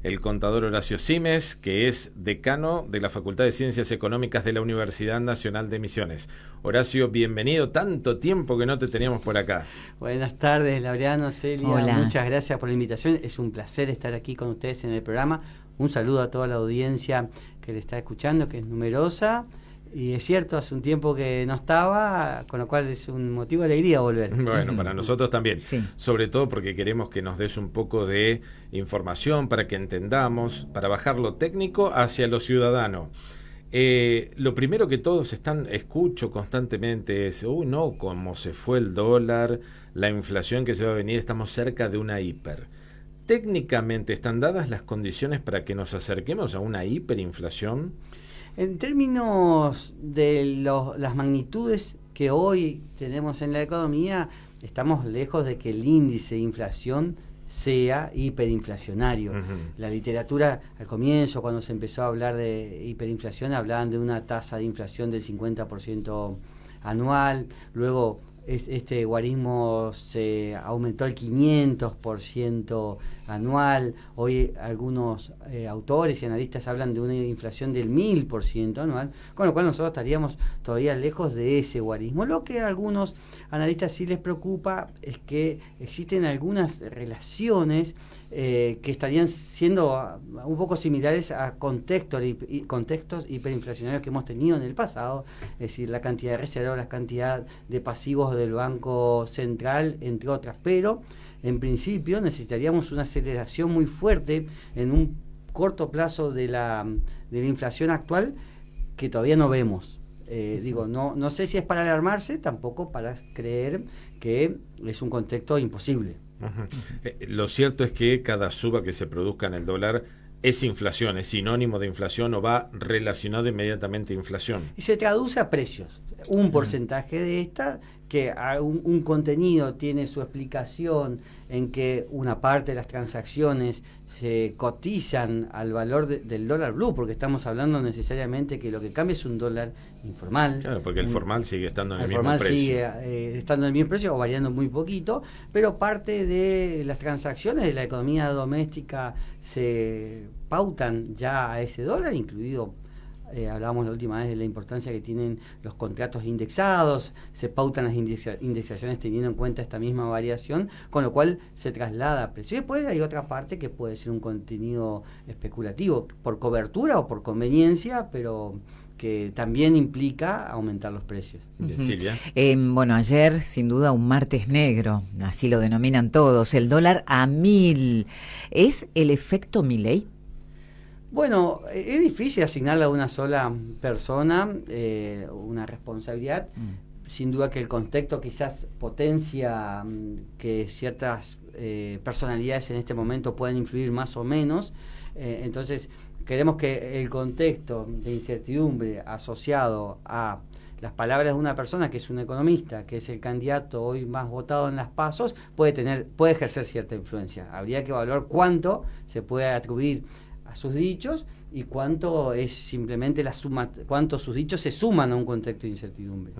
el contador Horacio Simes, que es decano de la Facultad de Ciencias Económicas de la Universidad Nacional de Misiones. Horacio, bienvenido, tanto tiempo que no te teníamos por acá. Buenas tardes, Laureano, Celia, Hola. Muchas gracias por la invitación, es un placer estar aquí con ustedes en el programa. Un saludo a toda la audiencia que le está escuchando, que es numerosa. Y es cierto, hace un tiempo que no estaba, con lo cual es un motivo de alegría volver. Bueno, para nosotros también. Sí. Sobre todo porque queremos que nos des un poco de información para que entendamos, para bajar lo técnico hacia lo ciudadano. Lo primero que todos escucho constantemente es, no, cómo se fue el dólar, la inflación que se va a venir, estamos cerca de una hiper. Técnicamente, ¿están dadas las condiciones para que nos acerquemos a una hiperinflación? En términos de las magnitudes que hoy tenemos en la economía, estamos lejos de que el índice de inflación sea hiperinflacionario. La literatura, al comienzo, cuando se empezó a hablar de hiperinflación, hablaban de una tasa de inflación del 50% anual, luego este guarismo se aumentó al 500% anual. Hoy algunos autores y analistas hablan de una inflación del 1000% anual, con lo cual nosotros estaríamos todavía lejos de ese guarismo. Lo que a algunos analistas sí les preocupa es que existen algunas relaciones que estarían siendo un poco similares a contextos hiperinflacionarios que hemos tenido en el pasado, es decir, la cantidad de reservas, la cantidad de pasivos del Banco Central, entre otras, pero en principio necesitaríamos una aceleración muy fuerte en un corto plazo de la inflación actual que todavía no vemos. No sé si es para alarmarse, tampoco para creer que es un contexto imposible. Lo cierto es que cada suba que se produzca en el dólar es inflación, es sinónimo de inflación o va relacionado inmediatamente a inflación. Y se traduce a precios. Un porcentaje de esta, que un contenido tiene su explicación en que una parte de las transacciones se cotizan al valor del dólar blue, porque estamos hablando necesariamente que lo que cambia es un dólar informal. Claro, porque el formal sigue estando en el mismo formal precio. sigue estando en el mismo precio o variando muy poquito, pero parte de las transacciones de la economía doméstica se pautan ya a ese dólar, incluido hablábamos la última vez de la importancia que tienen los contratos indexados, se pautan las indexaciones teniendo en cuenta esta misma variación, con lo cual se traslada a precio. Y después hay otra parte que puede ser un contenido especulativo, por cobertura o por conveniencia, pero que también implica aumentar los precios. Silvia. Bueno, ayer sin duda un martes negro, así lo denominan todos, el dólar a 1000. ¿Es el efecto Milei? Bueno, es difícil asignarle a una sola persona una responsabilidad. Sin duda que el contexto quizás potencia que ciertas personalidades en este momento puedan influir más o menos. Entonces, queremos que el contexto de incertidumbre asociado a las palabras de una persona que es un economista, que es el candidato hoy más votado en las PASOs, puede ejercer cierta influencia. Habría que evaluar cuánto se puede atribuir a sus dichos y cuánto es simplemente cuánto sus dichos se suman a un contexto de incertidumbre.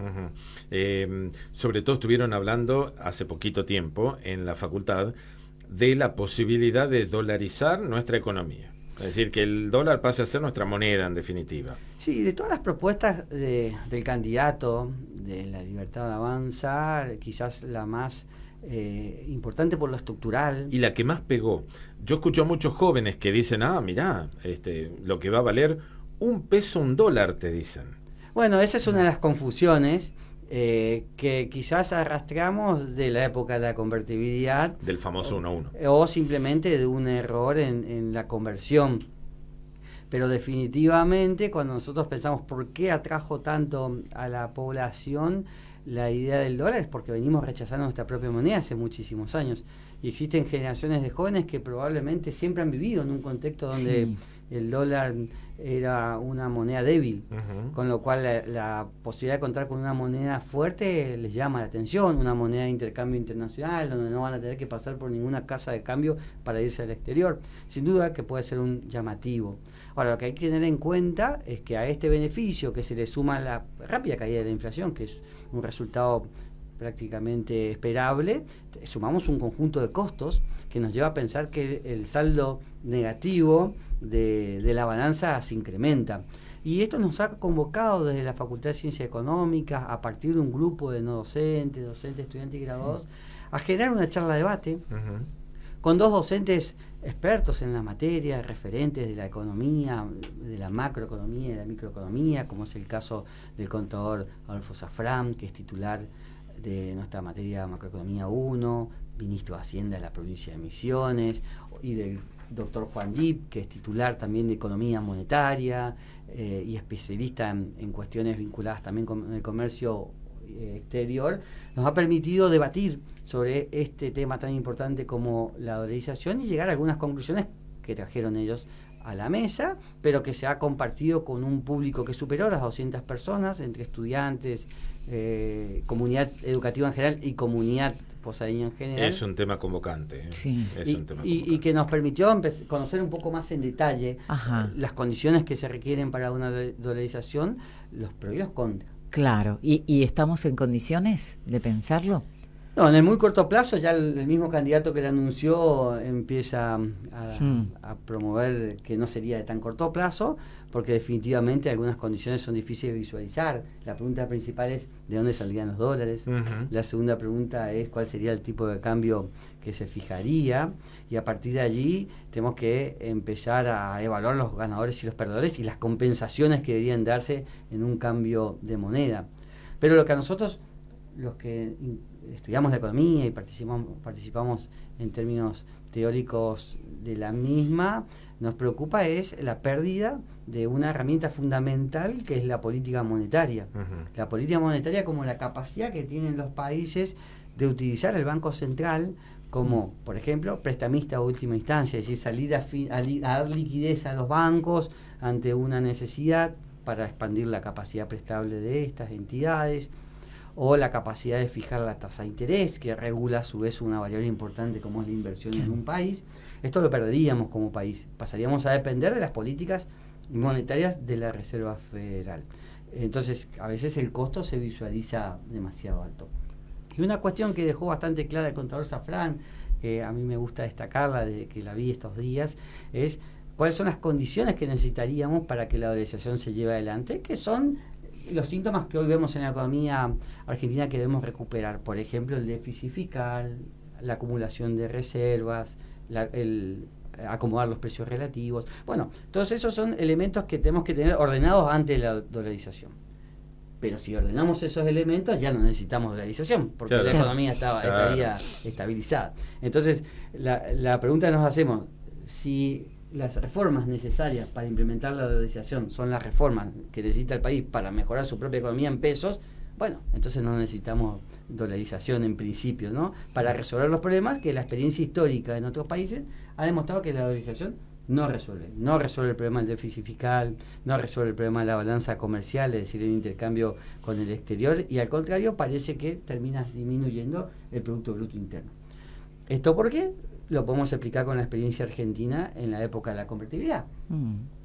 Sobre todo estuvieron hablando hace poquito tiempo en la facultad de la posibilidad de dolarizar nuestra economía. Es decir, que el dólar pase a ser nuestra moneda, en definitiva. Sí, de todas las propuestas del candidato de la Libertad Avanza, quizás la más importante por lo estructural. Y la que más pegó. Yo escucho a muchos jóvenes que dicen, mirá, lo que va a valer $1, $1, te dicen. Bueno, esa es una de las confusiones que quizás arrastramos de la época de la convertibilidad. Del famoso 1-1. O simplemente de un error en la conversión. Pero definitivamente cuando nosotros pensamos por qué atrajo tanto a la población la idea del dólar, es porque venimos rechazando nuestra propia moneda hace muchísimos años. Y existen generaciones de jóvenes que probablemente siempre han vivido en un contexto donde el dólar era una moneda débil, con lo cual la posibilidad de contar con una moneda fuerte les llama la atención, una moneda de intercambio internacional donde no van a tener que pasar por ninguna casa de cambio para irse al exterior. Sin duda que puede ser un llamativo. Ahora, lo que hay que tener en cuenta es que a este beneficio que se le suma la rápida caída de la inflación, que es un resultado prácticamente esperable, sumamos un conjunto de costos que nos lleva a pensar que el saldo negativo de la balanza se incrementa. Y esto nos ha convocado desde la Facultad de Ciencias Económicas, a partir de un grupo de no docentes, estudiantes y graduados, sí, a generar una charla de debate con dos docentes expertos en la materia, referentes de la economía, de la macroeconomía y de la microeconomía, como es el caso del contador Adolfo Safran, que es titular de nuestra materia Macroeconomía 1, ministro de Hacienda de la provincia de Misiones, y del doctor Juan Dip, que es titular también de Economía Monetaria y especialista en cuestiones vinculadas también con el comercio exterior, nos ha permitido debatir sobre este tema tan importante como la dolarización y llegar a algunas conclusiones que trajeron ellos a la mesa, pero que se ha compartido con un público que superó las 200 personas, entre estudiantes, comunidad educativa en general y comunidad posadeña en general. Es un tema convocante. Sí. Y que nos permitió conocer un poco más en detalle las condiciones que se requieren para una dolarización, los pros y los contras. Claro, ¿y estamos en condiciones de pensarlo? No, en el muy corto plazo ya el mismo candidato que le anunció empieza a promover que no sería de tan corto plazo, porque definitivamente algunas condiciones son difíciles de visualizar. La pregunta principal es ¿de dónde saldrían los dólares? La segunda pregunta es ¿cuál sería el tipo de cambio que se fijaría? Y a partir de allí tenemos que empezar a evaluar los ganadores y los perdedores y las compensaciones que deberían darse en un cambio de moneda. Pero lo que a nosotros, los que estudiamos la economía y participamos en términos teóricos de la misma, nos preocupa es la pérdida de una herramienta fundamental que es la política monetaria. La política monetaria como la capacidad que tienen los países de utilizar el Banco Central como, por ejemplo, prestamista a última instancia, es decir, salir a dar liquidez a los bancos ante una necesidad para expandir la capacidad prestable de estas entidades, o la capacidad de fijar la tasa de interés, que regula a su vez una variable importante como es la inversión en un país. Esto lo perderíamos como país, pasaríamos a depender de las políticas monetarias de la Reserva Federal. Entonces, a veces el costo se visualiza demasiado alto. Y una cuestión que dejó bastante clara el contador Safran, que a mí me gusta destacarla desde que la vi estos días, es cuáles son las condiciones que necesitaríamos para que la dolarización se lleve adelante, que son los síntomas que hoy vemos en la economía argentina que debemos recuperar. Por ejemplo, el déficit fiscal, la acumulación de reservas, el acomodar los precios relativos. Bueno, todos esos son elementos que tenemos que tener ordenados antes de la dolarización. Pero si ordenamos esos elementos, ya no necesitamos dolarización, porque la economía estaría estabilizada. Entonces, la pregunta que nos hacemos, si las reformas necesarias para implementar la dolarización son las reformas que necesita el país para mejorar su propia economía en pesos, bueno, entonces no necesitamos dolarización en principio, ¿no? Para resolver los problemas que la experiencia histórica en otros países ha demostrado que la dolarización no resuelve el problema del déficit fiscal, no resuelve el problema de la balanza comercial, es decir, el intercambio con el exterior, y al contrario parece que termina disminuyendo el Producto Bruto Interno. ¿Esto por qué? Lo podemos explicar con la experiencia argentina en la época de la convertibilidad.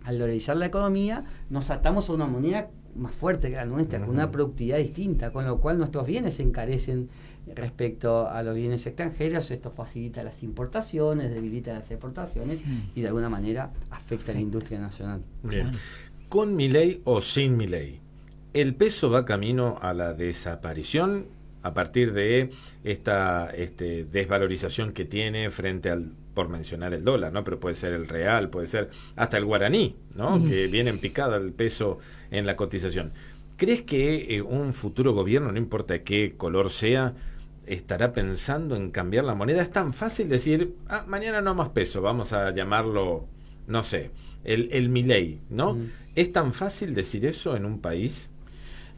Al dolarizar la economía, nos atamos a una moneda más fuerte que la nuestra, con una productividad distinta, con lo cual nuestros bienes se encarecen respecto a los bienes extranjeros. Esto facilita las importaciones, debilita las exportaciones y de alguna manera afecta a la industria nacional. Bien. ¿Con Milei o sin Milei? ¿El peso va camino a la desaparición a partir de esta desvalorización que tiene frente al, por mencionar el dólar, ¿no? Pero puede ser el real, puede ser hasta el guaraní, ¿no? Que viene en picada el peso en la cotización. ¿Crees que un futuro gobierno, no importa qué color sea, estará pensando en cambiar la moneda? Es tan fácil decir, mañana no más peso, vamos a llamarlo, no sé, el Milei, ¿no? ¿Es tan fácil decir eso en un país?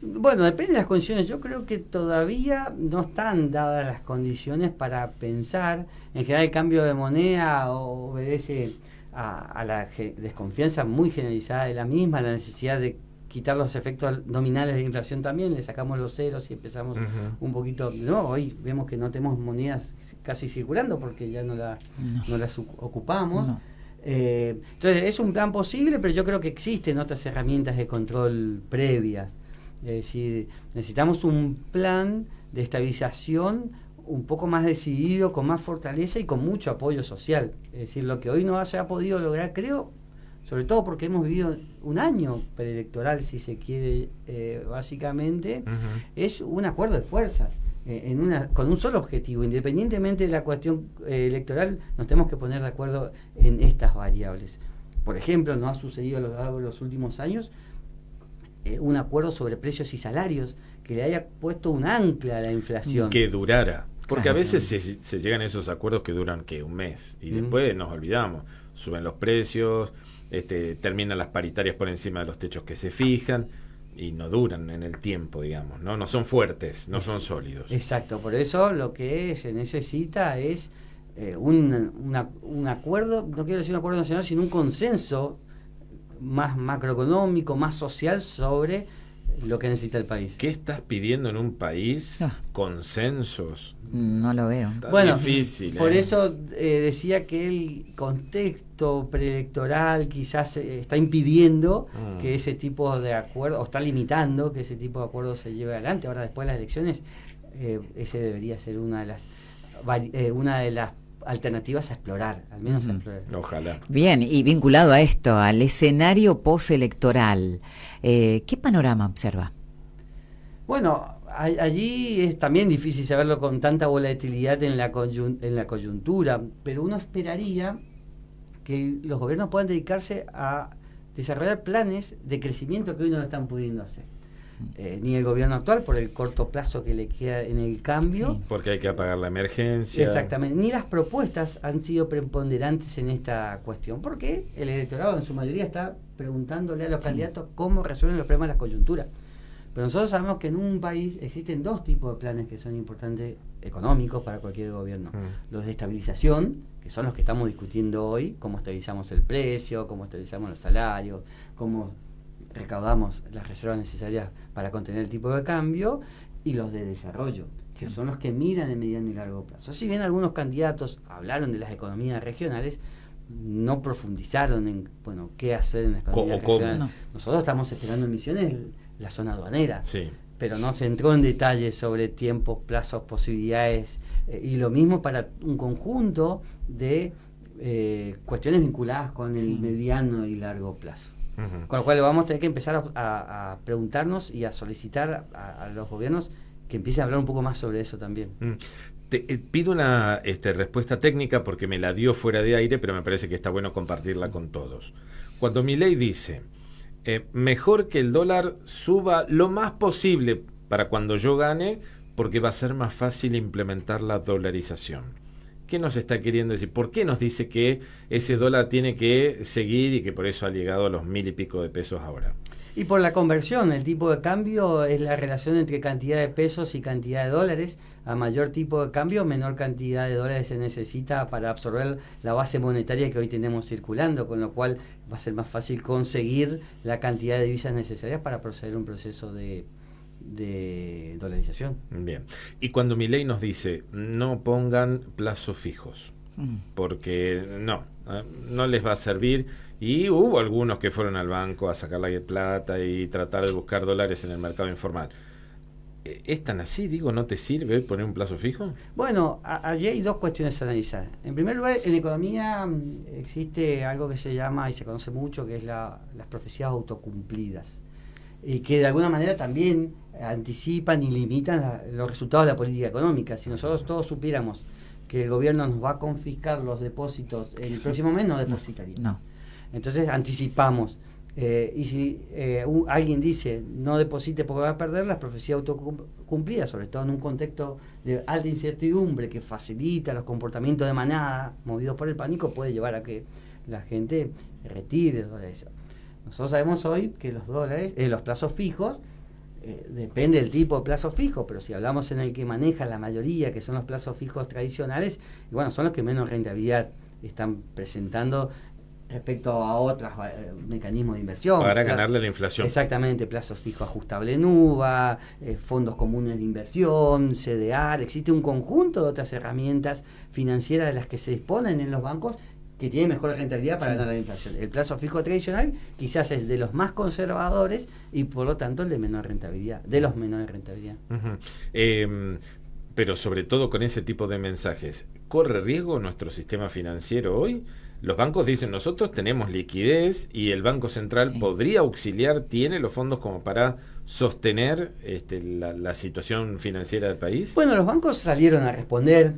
Bueno, depende de las condiciones. Yo creo que todavía no están dadas las condiciones para pensar. En general, el cambio de moneda obedece a la desconfianza muy generalizada de la misma, a la necesidad de quitar los efectos nominales de la inflación también. Le sacamos los ceros y empezamos un poquito. No, hoy vemos que no tenemos monedas casi circulando porque ya no las ocupamos. No. Entonces, es un plan posible, pero yo creo que existen otras herramientas de control previas. Es decir, necesitamos un plan de estabilización un poco más decidido, con más fortaleza y con mucho apoyo social. Es decir, lo que hoy no se ha podido lograr, creo, sobre todo porque hemos vivido un año preelectoral, si se quiere, básicamente, es un acuerdo de fuerzas, con un solo objetivo. Independientemente de la cuestión electoral, nos tenemos que poner de acuerdo en estas variables. Por ejemplo, no ha sucedido a lo largo de los últimos años un acuerdo sobre precios y salarios que le haya puesto un ancla a la inflación. Que durara. Porque Claro. a veces se llegan a esos acuerdos que duran un mes y después nos olvidamos. Suben los precios, terminan las paritarias por encima de los techos que se fijan y no duran en el tiempo, digamos, ¿no? No son fuertes, no son sólidos. Exacto, por eso lo que se necesita es un acuerdo, no quiero decir un acuerdo nacional, sino un consenso más macroeconómico, más social sobre lo que necesita el país. ¿Qué estás pidiendo en un país? No. Consensos. No lo veo. Está difícil. Por eso decía que el contexto preelectoral quizás está impidiendo que ese tipo de acuerdo, o está limitando que ese tipo de acuerdo se lleve adelante. Ahora, después de las elecciones, ese debería ser una de las alternativas a explorar, al menos a explorar. Ojalá. Bien, y vinculado a esto, al escenario postelectoral, ¿qué panorama observa? Bueno, allí es también difícil saberlo con tanta volatilidad en la coyuntura, pero uno esperaría que los gobiernos puedan dedicarse a desarrollar planes de crecimiento que hoy no lo están pudiendo hacer. Ni el gobierno actual, por el corto plazo que le queda en el cambio. Sí. Porque hay que apagar la emergencia. Exactamente, ni las propuestas han sido preponderantes en esta cuestión, porque el electorado en su mayoría está preguntándole a los candidatos cómo resuelven los problemas de la coyuntura. Pero nosotros sabemos que en un país existen dos tipos de planes que son importantes económicos para cualquier gobierno. Los de estabilización, que son los que estamos discutiendo hoy, cómo estabilizamos el precio, cómo estabilizamos los salarios, cómo recaudamos las reservas necesarias para contener el tipo de cambio, y los de desarrollo, que son los que miran en mediano y largo plazo. Si bien algunos candidatos hablaron de las economías regionales, no profundizaron en qué hacer en las economías regionales. No. Nosotros estamos esperando en Misiones la zona aduanera, Sí. pero no se entró en detalles sobre tiempos, plazos, posibilidades, y lo mismo para un conjunto de cuestiones vinculadas con el mediano y largo plazo. Con lo cual vamos a tener que empezar a preguntarnos y a solicitar a los gobiernos que empiecen a hablar un poco más sobre eso también. Pido una respuesta técnica porque me la dio fuera de aire, pero me parece que está bueno compartirla con todos. Cuando Milei dice, mejor que el dólar suba lo más posible para cuando yo gane, porque va a ser más fácil implementar la dolarización. ¿Qué nos está queriendo decir? ¿Por qué nos dice que ese dólar tiene que seguir y que por eso ha llegado a los 1.000 y pico de pesos ahora? Y por la conversión, el tipo de cambio es la relación entre cantidad de pesos y cantidad de dólares. A mayor tipo de cambio, menor cantidad de dólares se necesita para absorber la base monetaria que hoy tenemos circulando, con lo cual va a ser más fácil conseguir la cantidad de divisas necesarias para proceder a un proceso de dolarización. Bien. Y cuando Milei nos dice, no pongan plazos fijos, porque no les va a servir. Y hubo algunos que fueron al banco a sacar la plata y tratar de buscar dólares en el mercado informal. ¿Es tan así? Digo, ¿no te sirve poner un plazo fijo? Bueno, allí hay dos cuestiones a analizar. En primer lugar, en economía existe algo que se llama, y se conoce mucho, que es las profecías autocumplidas, y que de alguna manera también anticipan y limitan los resultados de la política económica. Si nosotros todos supiéramos que el gobierno nos va a confiscar los depósitos el próximo mes, no depositaría. No. Entonces anticipamos. Y si alguien dice no deposite porque va a perder, las profecías autocumplidas, sobre todo en un contexto de alta incertidumbre que facilita los comportamientos de manada movidos por el pánico, puede llevar a que la gente retire dólares. Nosotros sabemos hoy que los dólares, los plazos fijos, depende del tipo de plazo fijo, pero si hablamos en el que maneja la mayoría, que son los plazos fijos tradicionales, bueno, son los que menos rentabilidad están presentando respecto a otros mecanismos de inversión. Para ganarle a la inflación. Exactamente, plazos fijos ajustable en UVA, fondos comunes de inversión, CDR, existe un conjunto de otras herramientas financieras de las que se disponen en los bancos que tiene mejor rentabilidad para ganar la inflación. El plazo fijo tradicional quizás es de los más conservadores y por lo tanto el de menor rentabilidad, de los menores rentabilidad. Pero sobre todo con ese tipo de mensajes, ¿corre riesgo nuestro sistema financiero hoy? Los bancos dicen, nosotros tenemos liquidez y el Banco Central podría auxiliar, tiene los fondos como para sostener la situación financiera del país. Bueno, los bancos salieron a responder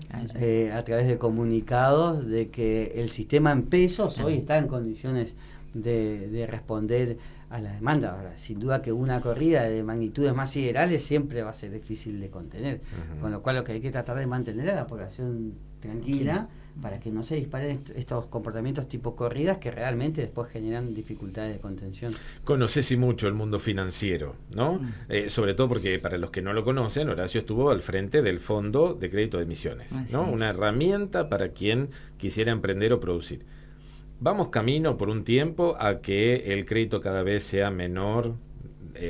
a través de comunicados de que el sistema en pesos hoy está en condiciones de responder a la demanda. Ahora, sin duda que una corrida de magnitudes más siderales siempre va a ser difícil de contener, con lo cual lo que hay que tratar de mantener a la población tranquila para que no se disparen estos comportamientos tipo corridas que realmente después generan dificultades de contención. Conoces y mucho el mundo financiero, ¿no? Sobre todo porque para los que no lo conocen, Horacio estuvo al frente del Fondo de Crédito de Emisiones, ¿no? Una herramienta para quien quisiera emprender o producir. Vamos camino por un tiempo a que el crédito cada vez sea menor,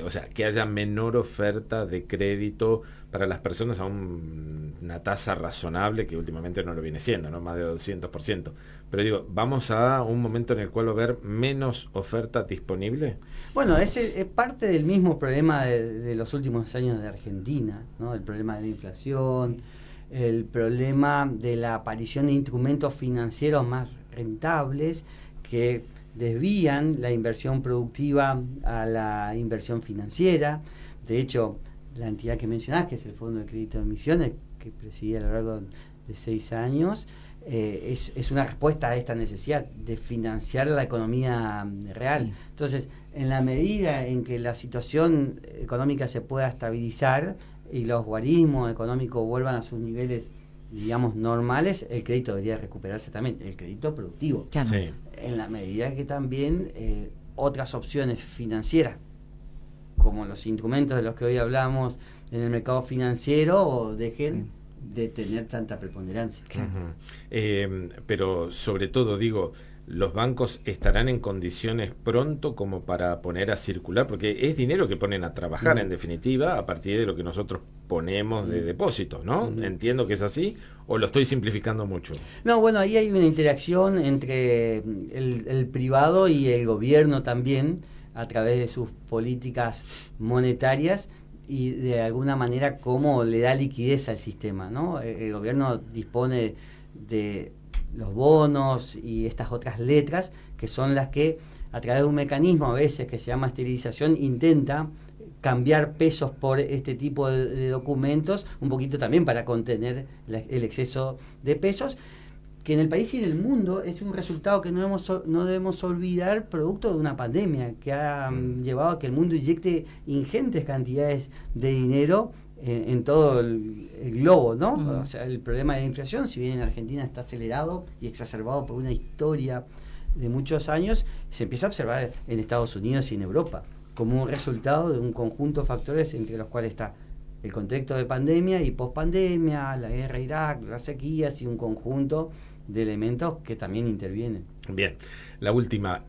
o sea, que haya menor oferta de crédito para las personas a una tasa razonable que últimamente no lo viene siendo, ¿no? Más de 200%. Pero digo, ¿vamos a un momento en el cual va a haber menos oferta disponible? Bueno, ese es parte del mismo problema de los últimos años de Argentina, ¿no? El problema de la inflación, el problema de la aparición de instrumentos financieros más rentables que desvían la inversión productiva a la inversión financiera. De hecho, la entidad que mencionás, que es el Fondo de Crédito de Emisiones, que presidí a lo largo de 6 años, es una respuesta a esta necesidad de financiar la economía real. Entonces, en la medida en que la situación económica se pueda estabilizar y los guarismos económicos vuelvan a sus niveles, digamos, normales, el crédito debería recuperarse también, el crédito productivo. Sí. En la medida que también otras opciones financieras, como los instrumentos de los que hoy hablamos en el mercado financiero, dejen de tener tanta preponderancia. Pero sobre todo, digo, los bancos estarán en condiciones pronto como para poner a circular, porque es dinero que ponen a trabajar en definitiva a partir de lo que nosotros ponemos de depósitos, ¿no? Entiendo que es así, o lo estoy simplificando mucho. No, bueno, ahí hay una interacción entre el privado y el gobierno también, a través de sus políticas monetarias y de alguna manera cómo le da liquidez al sistema, ¿no? El gobierno dispone de los bonos y estas otras letras que son las que a través de un mecanismo a veces que se llama esterilización intenta cambiar pesos por este tipo de documentos, un poquito también para contener el exceso de pesos, que en el país y en el mundo es un resultado que no debemos olvidar, producto de una pandemia que ha llevado a que el mundo inyecte ingentes cantidades de dinero en todo el globo, ¿no? O sea, el problema de la inflación, si bien en Argentina está acelerado y exacerbado por una historia de muchos años, se empieza a observar en Estados Unidos y en Europa como un resultado de un conjunto de factores entre los cuales está el contexto de pandemia y pospandemia, la guerra de Irak, las sequías y un conjunto de elementos que también intervienen. Bien, la última,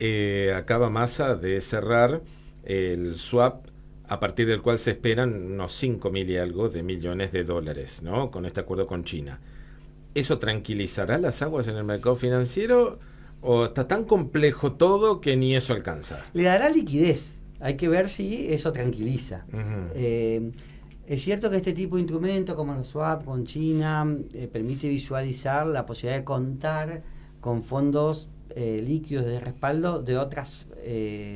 acaba Massa de cerrar el swap a partir del cual se esperan unos 5.000 y algo de millones de dólares, ¿no? Con este acuerdo con China. ¿Eso tranquilizará las aguas en el mercado financiero o está tan complejo todo que ni eso alcanza? Le dará liquidez. Hay que ver si eso tranquiliza. Es cierto que este tipo de instrumento como el swap con China permite visualizar la posibilidad de contar con fondos líquidos de respaldo de otras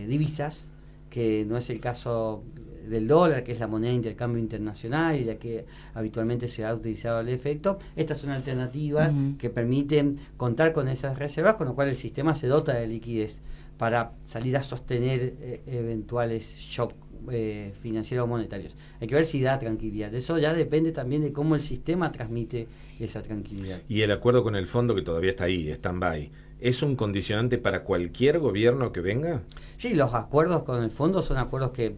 divisas, que no es el caso del dólar, que es la moneda de intercambio internacional, ya que habitualmente se ha utilizado el efecto. Estas son alternativas que permiten contar con esas reservas, con lo cual el sistema se dota de liquidez para salir a sostener eventuales shocks financieros o monetarios. Hay que ver si da tranquilidad. Eso ya depende también de cómo el sistema transmite esa tranquilidad. Y el acuerdo con el fondo, que todavía está ahí, stand-by, ¿es un condicionante para cualquier gobierno que venga? Sí, los acuerdos con el fondo son acuerdos que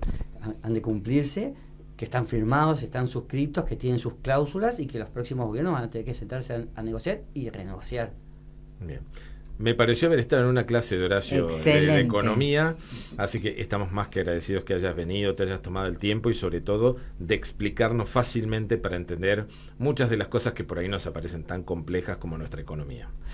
han de cumplirse, que están firmados, están suscriptos, que tienen sus cláusulas y que los próximos gobiernos van a tener que sentarse a negociar y renegociar. Bien. Me pareció haber estado en una clase de Horacio de economía, así que estamos más que agradecidos que hayas venido, te hayas tomado el tiempo y sobre todo de explicarnos fácilmente para entender muchas de las cosas que por ahí nos aparecen tan complejas como nuestra economía.